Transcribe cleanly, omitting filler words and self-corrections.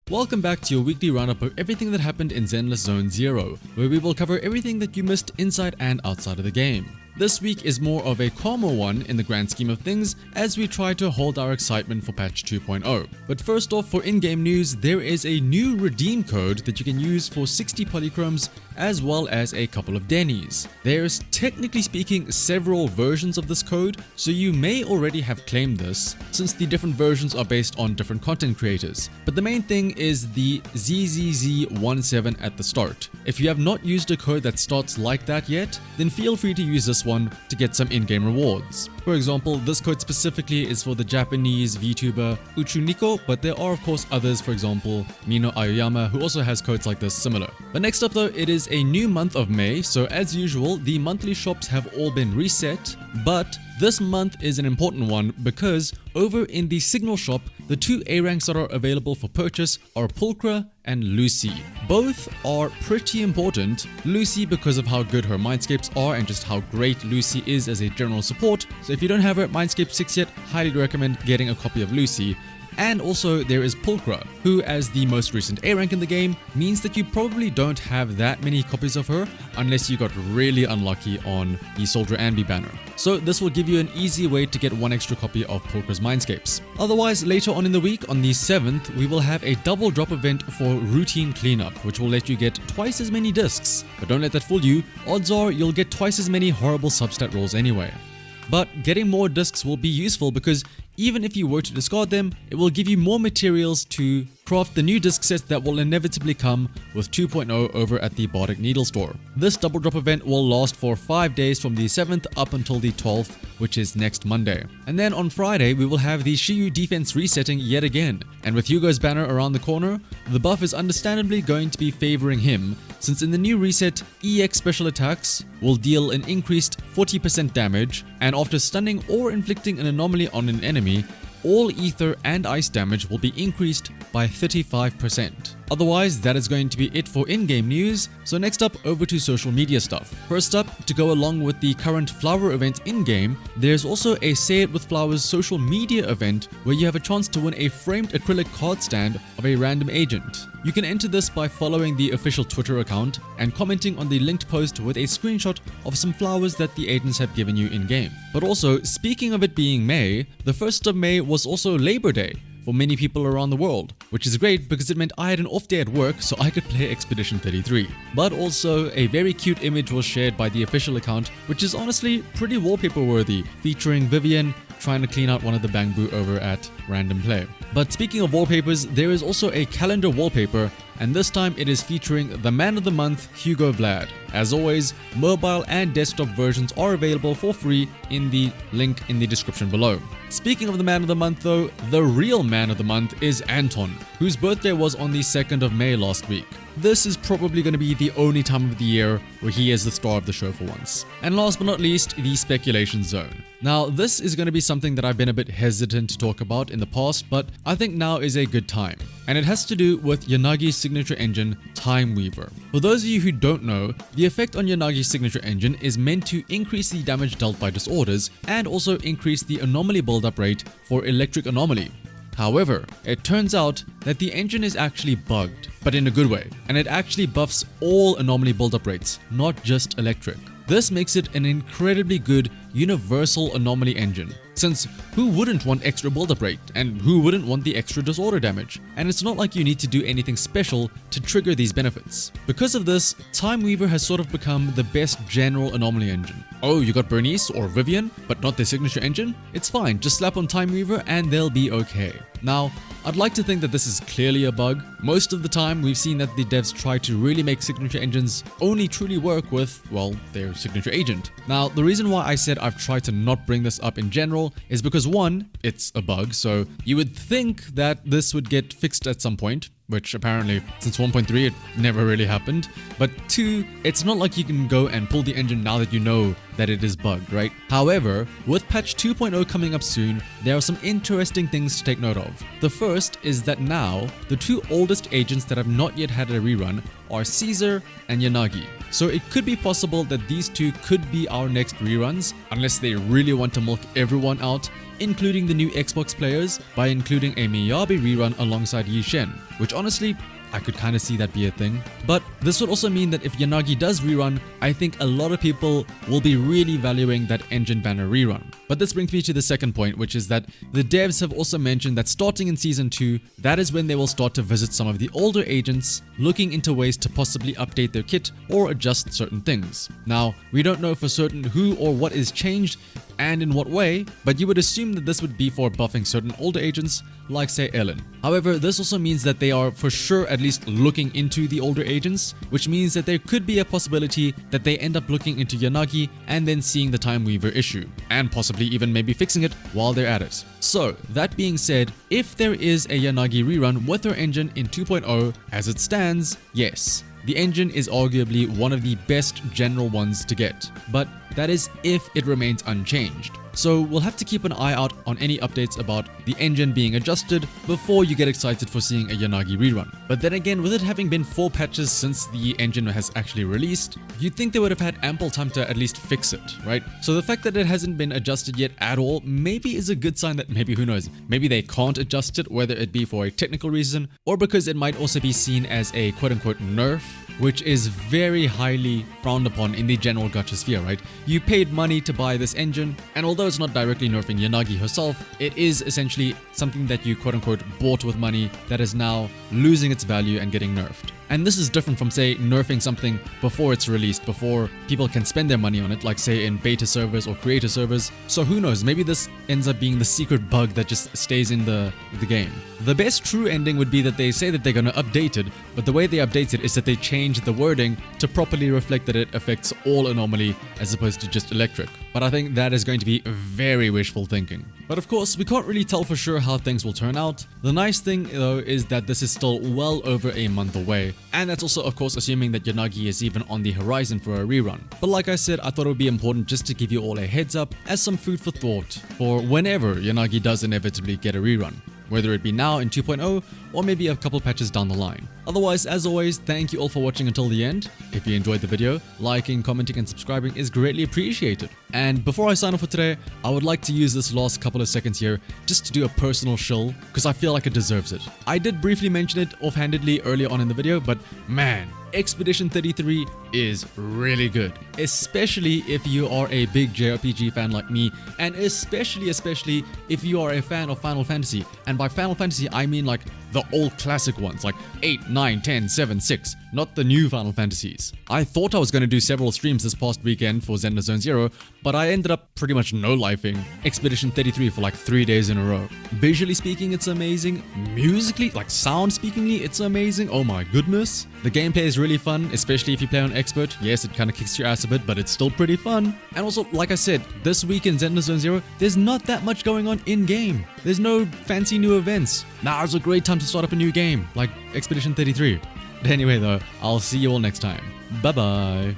Welcome back to your weekly roundup of everything that happened in Zenless Zone 0, where we will cover everything that you missed inside and outside of the game. This week is more of a calmer one in the grand scheme of things as we try to hold our excitement for patch 2.0. But first off, for in-game news, there is a new redeem code that you can use for 60 polychromes as well as a couple of dennies. There's technically speaking several versions of this code, so you may already have claimed this since the different versions are based on different content creators. But the main thing is the ZZZNews at the start. If you have not used a code that starts like that yet, then feel free to use this one to get some in-game rewards. For example, this code specifically is for the Japanese VTuber Uchuniko, but there are of course others, for example Mino Aoyama, who also has codes like this similar. But next up though, it is a new month of May, so as usual the monthly shops have all been reset, but this month is an important one because over in the Signal shop, the two A ranks that are available for purchase are PULCHRA and Lucy. Both are pretty important. Lucy because of how good her mindscapes are and just how great Lucy is as a general support. So if you don't have her at Mindscape 6 yet, highly recommend getting a copy of Lucy. And also there is PULCHRA, who as the most recent A rank in the game means that you probably don't have that many copies of her unless you got really unlucky on the Soldier Ambi banner. So this will give you an easy way to get one extra copy of PULCHRA's Mindscapes. Otherwise, later on in the week, on the 7th, we will have a double drop event for Routine Cleanup, which will let you get twice as many discs. But don't let that fool you, odds are you'll get twice as many horrible substat rolls anyway. But getting more discs will be useful because even if you were to discard them, it will give you more materials to craft the new disc sets that will inevitably come with 2.0 over at the Bardic Needle store. This double drop event will last for 5 days from the 7th up until the 12th, which is next Monday. And then on Friday, we will have the Shiyu defense resetting yet again. And with Hugo's banner around the corner, the buff is understandably going to be favoring him, since in the new reset, EX special attacks will deal an increased 40% damage, and after stunning or inflicting an anomaly on an enemy, all ether and ice damage will be increased by 35%. Otherwise, that is going to be it for in-game news. So next up, over to social media stuff. First up, to go along with the current flower event in-game, there's also a Say It With Flowers social media event where you have a chance to win a framed acrylic card stand of a random agent. You can enter this by following the official Twitter account and commenting on the linked post with a screenshot of some flowers that the agents have given you in-game. But also, speaking of it being May, the 1st of May was also Labor Day for many people around the world, which is great because it meant I had an off day at work so I could play Expedition 33. But also, a very cute image was shared by the official account, which is honestly pretty wallpaper worthy, featuring Vivian trying to clean out one of the bamboo over at Random Play. But speaking of wallpapers, there is also a calendar wallpaper, and this time it is featuring the man of the month, Hugo Vlad. As always, mobile and desktop versions are available for free in the link in the description below. Speaking of the man of the month though, the real man of the month is Anton, whose birthday was on the 2nd of May last week. This is probably going to be the only time of the year where he is the star of the show for once. And last but not least, the speculation zone. Now, this is going to be something that I've been a bit hesitant to talk about in the past, but I think now is a good time. And it has to do with Yanagi's signature engine, TIMEWEAVER. For those of you who don't know, the effect on Yanagi's signature engine is meant to increase the damage dealt by disorders and also increase the anomaly buildup rate for electric anomaly. However, it turns out that the engine is actually bugged, but in a good way, and it actually buffs all anomaly buildup rates, not just electric. This makes it an incredibly good universal anomaly engine, since who wouldn't want extra buildup rate, and who wouldn't want the extra disorder damage? And it's not like you need to do anything special to trigger these benefits. Because of this, TIMEWEAVER has sort of become the best general anomaly engine. Oh, you got Bernice or Vivian, but not their signature engine? It's fine, just slap on TIMEWEAVER and they'll be okay. Now, I'd like to think that this is clearly a bug. Most of the time, we've seen that the devs try to really make signature engines only truly work with, well, their signature agent. Now, the reason why I said I've tried to not bring this up in general is because one, it's a bug, so you would think that this would get fixed at some point, which apparently since 1.3 it never really happened. But two, it's not like you can go and pull the engine now that you know that it is bugged, right? However, with patch 2.0 coming up soon, there are some interesting things to take note of. The first is that now, the two oldest agents that have not yet had a rerun are Caesar and Yanagi. So it could be possible that these two could be our next reruns, unless they really want to milk everyone out, including the new Xbox players, by including a Miyabi rerun alongside Yi Shen, which honestly, I could kind of see that be a thing. But this would also mean that if Yanagi does rerun, I think a lot of people will be really valuing that engine banner rerun. But this brings me to the second point, which is that the devs have also mentioned that starting in Season 2, that is when they will start to visit some of the older agents, looking into ways to possibly update their kit or adjust certain things. Now, we don't know for certain who or what is changed and in what way, but you would assume that this would be for buffing certain older agents, like say Ellen. However, this also means that they are for sure at least looking into the older agents, which means that there could be a possibility that they end up looking into Yanagi and then seeing the TIMEWEAVER issue, and possibly even maybe fixing it while they're at it. So, that being said, if there is a Yanagi rerun with her engine in 2.0 as it stands, yes, the engine is arguably one of the best general ones to get, but that is if it remains unchanged. So we'll have to keep an eye out on any updates about the engine being adjusted before you get excited for seeing a Yanagi rerun. But then again, with it having been 4 patches since the engine has actually released, you'd think they would have had ample time to at least fix it, right? So the fact that it hasn't been adjusted yet at all maybe is a good sign that maybe, who knows, maybe they can't adjust it, whether it be for a technical reason or because it might also be seen as a quote-unquote nerf, which is very highly frowned upon in the general gacha sphere, right? You paid money to buy this engine, and although it's not directly nerfing Yanagi herself, it is essentially something that you quote-unquote bought with money that is now losing its value and getting nerfed. And this is different from, say, nerfing something before it's released, before people can spend their money on it, like say in beta servers or creator servers. So who knows, maybe this ends up being the secret bug that just stays in the game. The best true ending would be that they say that they're going to update it, but the way they update it is that they change the wording to properly reflect that it affects all anomaly as opposed to just electric. But I think that is going to be very wishful thinking. But of course, we can't really tell for sure how things will turn out. The nice thing though is that this is still well over a month away, and that's also of course assuming that Yanagi is even on the horizon for a rerun. But like I said, I thought it would be important just to give you all a heads up as some food for thought for whenever Yanagi does inevitably get a rerun, whether it be now in 2.0 or maybe a couple patches down the line. Otherwise, as always, thank you all for watching until the end. If you enjoyed the video, liking, commenting and subscribing is greatly appreciated. And before I sign off for today, I would like to use this last couple of seconds here just to do a personal shill because I feel like it deserves it. I did briefly mention it offhandedly earlier on in the video, but man, Expedition 33 is really good, especially if you are a big JRPG fan like me, and especially if you are a fan of Final Fantasy. And by Final Fantasy, I mean like the old classic ones, like 8, 9, 10, 7, 6, not the new Final Fantasies. I thought I was going to do several streams this past weekend for Zenless Zone Zero, but I ended up pretty much no-lifing Expedition 33 for like 3 days in a row. Visually speaking, it's amazing. Musically, like sound speakingly, it's amazing. Oh my goodness. The gameplay is really fun, especially if you play on Expert. Yes, it kind of kicks your ass a bit, but it's still pretty fun. And also, like I said, this week in Zenless Zone Zero, there's not that much going on in-game. There's no fancy new events. Now is a great time to start up a new game, like Expedition 33. Anyway though, I'll see you all next time. Bye bye.